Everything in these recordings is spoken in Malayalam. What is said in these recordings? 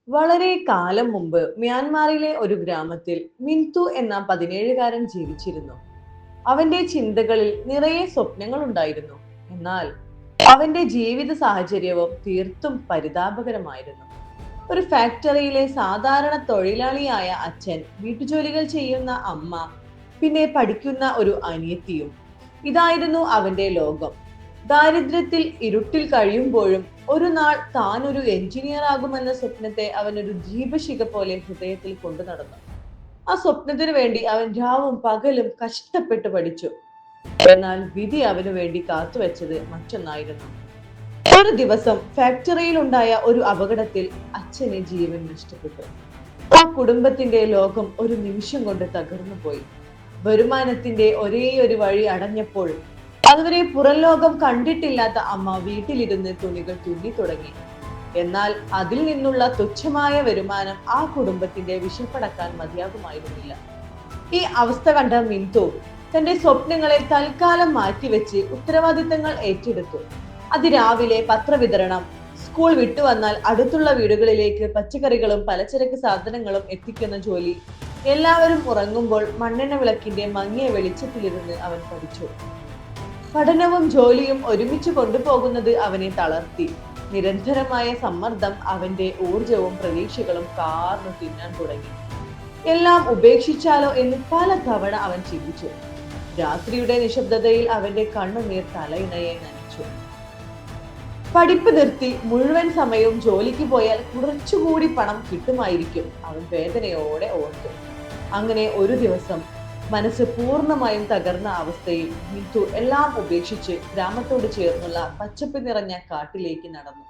വളരെ കാലം മുമ്പ് മ്യാൻമാറിലെ ഒരു ഗ്രാമത്തിൽ മിന്തു എന്ന 17കാരൻ ജീവിച്ചിരുന്നു. അവന്റെ ചിന്തകളിൽ നിറയെ സ്വപ്നങ്ങൾ ഉണ്ടായിരുന്നു. എന്നാൽ അവന്റെ ജീവിത സാഹചര്യവും തീർത്തും പരിതാപകരമായിരുന്നു. ഒരു ഫാക്ടറിയിലെ സാധാരണ തൊഴിലാളിയായ അച്ഛൻ, വീട്ടുജോലികൾ ചെയ്യുന്ന അമ്മ, പിന്നെ പഠിക്കുന്ന ഒരു അനിയത്തിയും. ഇതായിരുന്നു അവന്റെ ലോകം. ദാരിദ്ര്യത്തിൽ ഇരുട്ടിൽ കഴിയുമ്പോഴും ഒരു നാൾ താൻ ഒരു എഞ്ചിനീയർ ആകുമെന്ന സ്വപ്നത്തെ അവൻ ഒരു ദീപശിഖ പോലെ ഹൃദയത്തിൽ കൊണ്ടു നടന്നു. ആ സ്വപ്നത്തിനു വേണ്ടി അവൻ രാവും പകലും കഷ്ടപ്പെട്ട് പഠിച്ചു. എന്നാൽ വിധി അവനു വേണ്ടി കാത്തുവെച്ചത് മറ്റൊന്നായിരുന്നു. ഒരു ദിവസം ഫാക്ടറിയിൽ ഉണ്ടായ ഒരു അപകടത്തിൽ അച്ഛന് ജീവൻ നഷ്ടപ്പെട്ടു. ആ കുടുംബത്തിന്റെ ലോകം ഒരു നിമിഷം കൊണ്ട് തകർന്നു പോയി. വരുമാനത്തിന്റെ ഒരേ ഒരു വഴി അടഞ്ഞപ്പോൾ അതുവരെ പുറം ലോകം കണ്ടിട്ടില്ലാത്ത അമ്മ വീട്ടിലിരുന്ന് തുണികൾ തുന്നി തുടങ്ങി. എന്നാൽ അതിൽ നിന്നുള്ള തുച്ഛമായ വരുമാനം ആ കുടുംബത്തിന്റെ വിശപ്പടക്കാൻ മതിയാകുമായിരുന്നില്ല. ഈ അവസ്ഥ കണ്ട മിന്തു തന്റെ സ്വപ്നങ്ങളെ തൽക്കാലം മാറ്റിവെച്ച് ഉത്തരവാദിത്തങ്ങൾ ഏറ്റെടുത്തു. അതിരാവിലെ പത്രവിതരണം, സ്കൂൾ വിട്ടുവന്നാൽ അടുത്തുള്ള വീടുകളിലേക്ക് പച്ചക്കറികളും പലചരക്ക് സാധനങ്ങളും എത്തിക്കുന്ന ജോലി, എല്ലാവരും ഉറങ്ങുമ്പോൾ മണ്ണെണ്ണ വിളക്കിന്റെ മങ്ങിയ വെളിച്ചത്തിലിരുന്ന് അവൻ പഠിച്ചു. പഠനവും ജോലിയും ഒരുമിച്ച് കൊണ്ടുപോകുന്നത് അവനെ തളർത്തി. നിരന്തരമായ സമ്മർദ്ദം അവന്റെ ഊർജവും പ്രതീക്ഷകളും കാർന്നു തിന്നാൻ തുടങ്ങി. എല്ലാം ഉപേക്ഷിച്ചാലോ എന്ന് പല തവണ അവൻ ചിന്തിച്ചു. രാത്രിയുടെ നിശബ്ദതയിൽ അവന്റെ കണ്ണുനീർ തലയിണയെ നനച്ചു. പഠിപ്പ് നിർത്തി മുഴുവൻ സമയവും ജോലിക്ക് പോയാൽ കുറച്ചുകൂടി പണം കിട്ടുമായിരിക്കും, അവൻ വേദനയോടെ ഓർത്തു. അങ്ങനെ ഒരു ദിവസം മനസ്സ് പൂർണ്ണമായും തകർന്ന അവസ്ഥയിൽ മിന്തു എല്ലാം ഉപേക്ഷിച്ച് ഗ്രാമത്തോട് ചേർന്നുള്ള പച്ചപ്പ് നിറഞ്ഞ കാട്ടിലേക്ക് നടന്നു.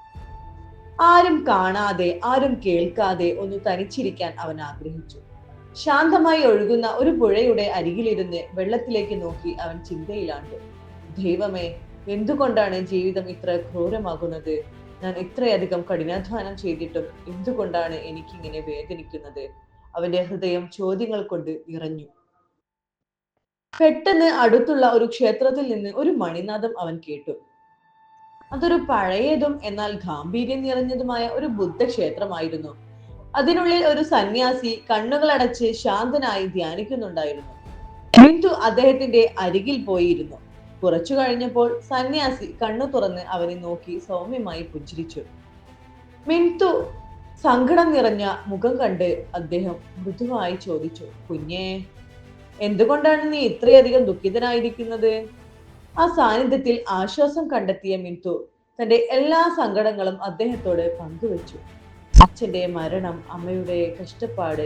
ആരും കാണാതെ, ആരും കേൾക്കാതെ ഒന്ന് തനിച്ചിരിക്കാൻ അവൻ ആഗ്രഹിച്ചു. ശാന്തമായി ഒഴുകുന്ന ഒരു പുഴയുടെ അരികിലിരുന്ന് വെള്ളത്തിലേക്ക് നോക്കി അവൻ ചിന്തയിലാണ്ടു. ദൈവമേ, എന്തുകൊണ്ടാണ് ജീവിതം ഇത്ര ക്രൂരമാകുന്നത്? ഞാൻ ഇത്രയധികം കഠിനാധ്വാനം ചെയ്തിട്ടും എന്തുകൊണ്ടാണ് എനിക്കിങ്ങനെ വേദനിക്കുന്നത്? അവന്റെ ഹൃദയം ചോദ്യങ്ങൾ കൊണ്ട് നിറഞ്ഞു. പെട്ടെന്ന് അടുത്തുള്ള ഒരു ക്ഷേത്രത്തിൽ നിന്ന് ഒരു മണിനാദം അവൻ കേട്ടു. അതൊരു പഴയതും എന്നാൽ ഗാംഭീര്യം നിറഞ്ഞതുമായ ഒരു ബുദ്ധക്ഷേത്രമായിരുന്നു. അതിനുള്ളിൽ ഒരു സന്യാസി കണ്ണുകളടച്ച് ശാന്തനായി ധ്യാനിക്കുന്നുണ്ടായിരുന്നു. മിന്തു അദ്ദേഹത്തിന്റെ അരികിൽ പോയിരുന്നു. കുറച്ചു കഴിഞ്ഞപ്പോൾ സന്യാസി കണ്ണു തുറന്ന് അവനെ നോക്കി സൗമ്യമായി പുഞ്ചിരിച്ചു. മിന്തു സങ്കടം നിറഞ്ഞ മുഖം കണ്ട് അദ്ദേഹം മൃദുവായി ചോദിച്ചു, കുഞ്ഞേ, എന്തുകൊണ്ടാണ് നീ ഇത്രയധികം ദുഃഖിതനായിരിക്കുന്നത്? ആ സാന്നിധ്യത്തിൽ ആശ്വാസം കണ്ടെത്തിയ മിന്തു തന്റെ എല്ലാ സങ്കടങ്ങളും അദ്ദേഹത്തോട് പങ്കുവച്ചു. അച്ഛന്റെ മരണം, അമ്മയുടെ കഷ്ടപ്പാട്,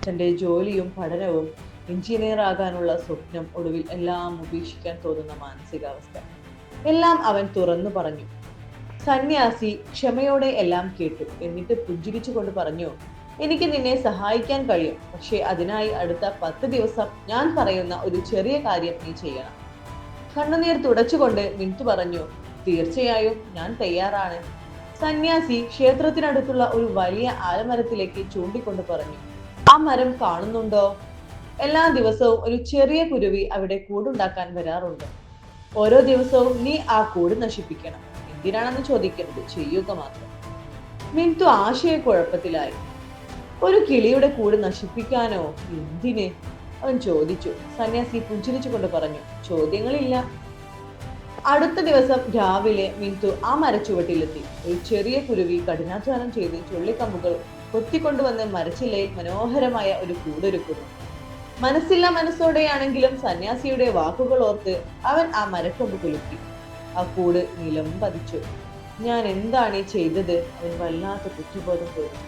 തന്റെ ജോലിയും പഠനവും, എഞ്ചിനീയർ ആകാനുള്ള സ്വപ്നം, ഒടുവിൽ എല്ലാം ഉപേക്ഷിക്കാൻ തോന്നുന്ന മാനസികാവസ്ഥ, എല്ലാം അവൻ തുറന്നു പറഞ്ഞു. സന്യാസി ക്ഷമയോടെ എല്ലാം കേട്ടു. എന്നിട്ട് പുഞ്ചിരിച്ചുകൊണ്ട് പറഞ്ഞു, എനിക്ക് നിന്നെ സഹായിക്കാൻ കഴിയും, പക്ഷെ അതിനായി അടുത്ത 10 ദിവസം ഞാൻ പറയുന്ന ഒരു ചെറിയ കാര്യം നീ ചെയ്യണം. കണ്ണുനീർ തുടച്ചുകൊണ്ട് മിന്തു പറഞ്ഞു, തീർച്ചയായും ഞാൻ തയ്യാറാണ്. സന്യാസി ക്ഷേത്രത്തിനടുത്തുള്ള ഒരു വലിയ ആലമരത്തിലേക്ക് ചൂണ്ടിക്കൊണ്ട് പറഞ്ഞു, ആ മരം കാണുന്നുണ്ടോ? എല്ലാ ദിവസവും ഒരു ചെറിയ കുരുവി അവിടെ കൂടുണ്ടാക്കാൻ വരാറുണ്ട്. ഓരോ ദിവസവും നീ ആ കൂട് നശിപ്പിക്കണം. എന്തിനാണെന്ന് ചോദിക്കരുത്, ചെയ്യുക മാത്രം. മിന്തു ആശയക്കുഴപ്പത്തിലായി. ഒരു കിളിയുടെ കൂട് നശിപ്പിക്കാനോ? എന്തിന്? അവൻ ചോദിച്ചു. സന്യാസി പുഞ്ചിരിച്ചുകൊണ്ട് പറഞ്ഞു, ചോദ്യങ്ങളില്ല. അടുത്ത ദിവസം രാവിലെ മിന്തു ആ മരച്ചുവട്ടിലെത്തി. ഒരു ചെറിയ കുരുവി കഠിനാധ്വാനം ചെയ്ത് ചുള്ളിക്കമ്പുകൾ കൊത്തിക്കൊണ്ടുവന്ന് മരച്ചില്ലയിൽ മനോഹരമായ ഒരു കൂടൊരുക്കുന്നു. മനസ്സില്ല മനസ്സോടെയാണെങ്കിലും സന്യാസിയുടെ വാക്കുകൾ ഓർത്ത് അവൻ ആ മരക്കൊമ്പ് കുലുക്കി. ആ കൂട് നിലം പതിച്ചു. ഞാൻ എന്താണ് ഈ ചെയ്തത്? അവൻ വല്ലാത്ത കുറ്റബോധം തോന്നി.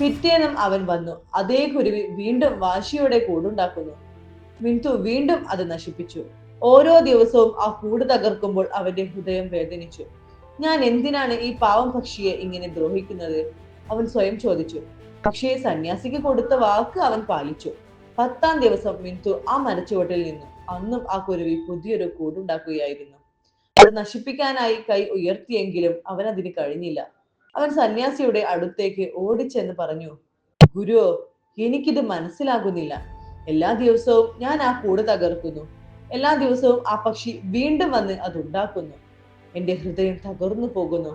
പിറ്റേന്നും അവൻ വന്നു. അതേ കുരുവി വീണ്ടും വാശിയോടെ കൂടുണ്ടാക്കുന്നു. മിന്തു വീണ്ടും അത് നശിപ്പിച്ചു. ഓരോ ദിവസവും ആ കൂട് തകർക്കുമ്പോൾ അവന്റെ ഹൃദയം വേദനിച്ചു. ഞാൻ എന്തിനാണ് ഈ പാവം പക്ഷിയെ ഇങ്ങനെ ദ്രോഹിക്കുന്നത്? അവൻ സ്വയം ചോദിച്ചു. പക്ഷേ സന്യാസിക്ക് കൊടുത്ത വാക്ക് അവൻ പാലിച്ചു. 10ാം ദിവസം മിന്തു ആ മരച്ചുവട്ടിൽ നിന്നു. അന്നും ആ കുരുവി പുതിയൊരു കൂടുണ്ടാക്കുകയായിരുന്നു. അത് നശിപ്പിക്കാനായി കൈ ഉയർത്തിയെങ്കിലും അവൻ അതിന് കഴിഞ്ഞില്ല. അവൻ സന്യാസിയുടെ അടുത്തേക്ക് ഓടിച്ചെന്ന് പറഞ്ഞു, ഗുരു, എനിക്കിത് മനസ്സിലാകുന്നില്ല. എല്ലാ ദിവസവും ഞാൻ ആ കൂട് തകർക്കുന്നു. എല്ലാ ദിവസവും ആ പക്ഷി വീണ്ടും വന്ന് അതുണ്ടാക്കുന്നു. എന്റെ ഹൃദയം തകർന്നു പോകുന്നു.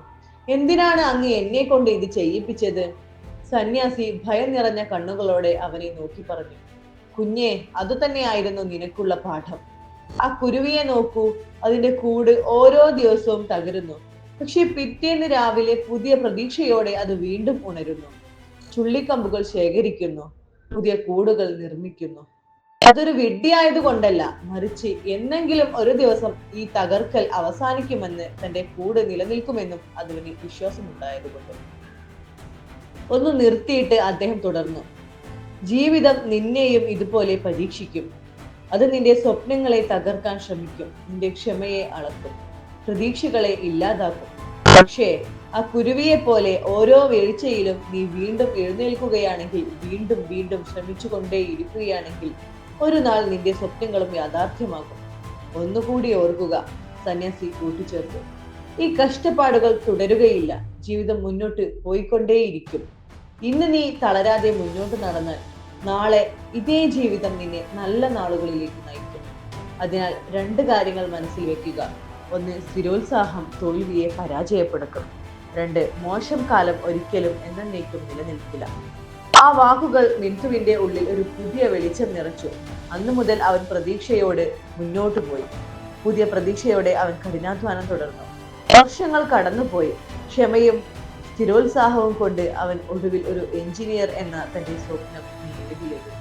എന്തിനാണ് അങ്ങ് എന്നെ കൊണ്ട് ഇത് ചെയ്യിപ്പിച്ചത്? സന്യാസി ഭയം നിറഞ്ഞ കണ്ണുകളോടെ അവനെ നോക്കി പറഞ്ഞു, കുഞ്ഞെ, അതുതന്നെയായിരുന്നു നിനക്കുള്ള പാഠം. ആ കുരുവിയെ നോക്കൂ, അതിന്റെ കൂട് ഓരോ ദിവസവും തകരുന്നു. പക്ഷെ പിറ്റേന്ന് രാവിലെ പുതിയ പ്രതീക്ഷയോടെ അത് വീണ്ടും ഉണരുന്നു. ചുള്ളിക്കമ്പുകൾ ശേഖരിക്കുന്നു, പുതിയ കൂടുകൾ നിർമ്മിക്കുന്നു. അതൊരു വിഡ്ഢിയായത് കൊണ്ടല്ല, മറിച്ച് എന്നെങ്കിലും ഒരു ദിവസം ഈ തകർക്കൽ അവസാനിക്കുമെന്ന്, തന്റെ കൂട് നിലനിൽക്കുമെന്നും അതിന് വിശ്വാസമുണ്ടായതുകൊണ്ട്. ഒന്ന് നിർത്തിയിട്ട് അദ്ദേഹം തുടർന്നു, ജീവിതം നിന്നെയും ഇതുപോലെ പരീക്ഷിക്കും. അത് നിന്റെ സ്വപ്നങ്ങളെ തകർക്കാൻ ശ്രമിക്കും, നിന്റെ ക്ഷമയെ അളക്കും, പ്രതീക്ഷകളെ ഇല്ലാതാക്കും. പക്ഷേ ആ കുരുവിയെ പോലെ ഓരോ വീഴ്ചയിലും നീ വീണ്ടും എഴുന്നേൽക്കുകയാണെങ്കിൽ, വീണ്ടും വീണ്ടും ശ്രമിച്ചുകൊണ്ടേയിരിക്കുകയാണെങ്കിൽ, ഒരു നാൾ നിന്റെ സ്വപ്നങ്ങളും യാഥാർത്ഥ്യമാകും. ഒന്നുകൂടി ഓർക്കുക, സന്യാസി കൂട്ടിച്ചേർത്തു. ഈ കഷ്ടപ്പാടുകൾ തുടരുകയില്ല, ജീവിതം മുന്നോട്ട് പോയിക്കൊണ്ടേയിരിക്കും. ഇന്ന് നീ തളരാതെ മുന്നോട്ട് നടന്നാൽ നാളെ ഇതേ ജീവിതം നിന്നെ നല്ല നാളുകളിലേക്ക് നയിക്കും. അതിനാൽ രണ്ട് കാര്യങ്ങൾ മനസ്സിൽ വെക്കുക. ഒന്ന്, സ്ഥിരോത്സാഹം തോൽവിയെ പരാജയപ്പെടുത്തും. രണ്ട്, മോശം കാലം ഒരിക്കലും എന്നേക്കും നിലനിൽക്കില്ല. ആ വാക്കുകൾ മിന്തുവിന്റെ ഉള്ളിൽ ഒരു പുതിയ വെളിച്ചം നിറച്ചു. അന്നു മുതൽ അവൻ പ്രതീക്ഷയോട് മുന്നോട്ടു പോയി. പുതിയ പ്രതീക്ഷയോടെ അവൻ കഠിനാധ്വാനം തുടർന്നു. വർഷങ്ങൾ കടന്നുപോയി. ക്ഷമയും സ്ഥിരോത്സാഹവും കൊണ്ട് അവൻ ഒടുവിൽ ഒരു എഞ്ചിനീയർ എന്ന തന്റെ സ്വപ്നം നേടിയെടുത്തു.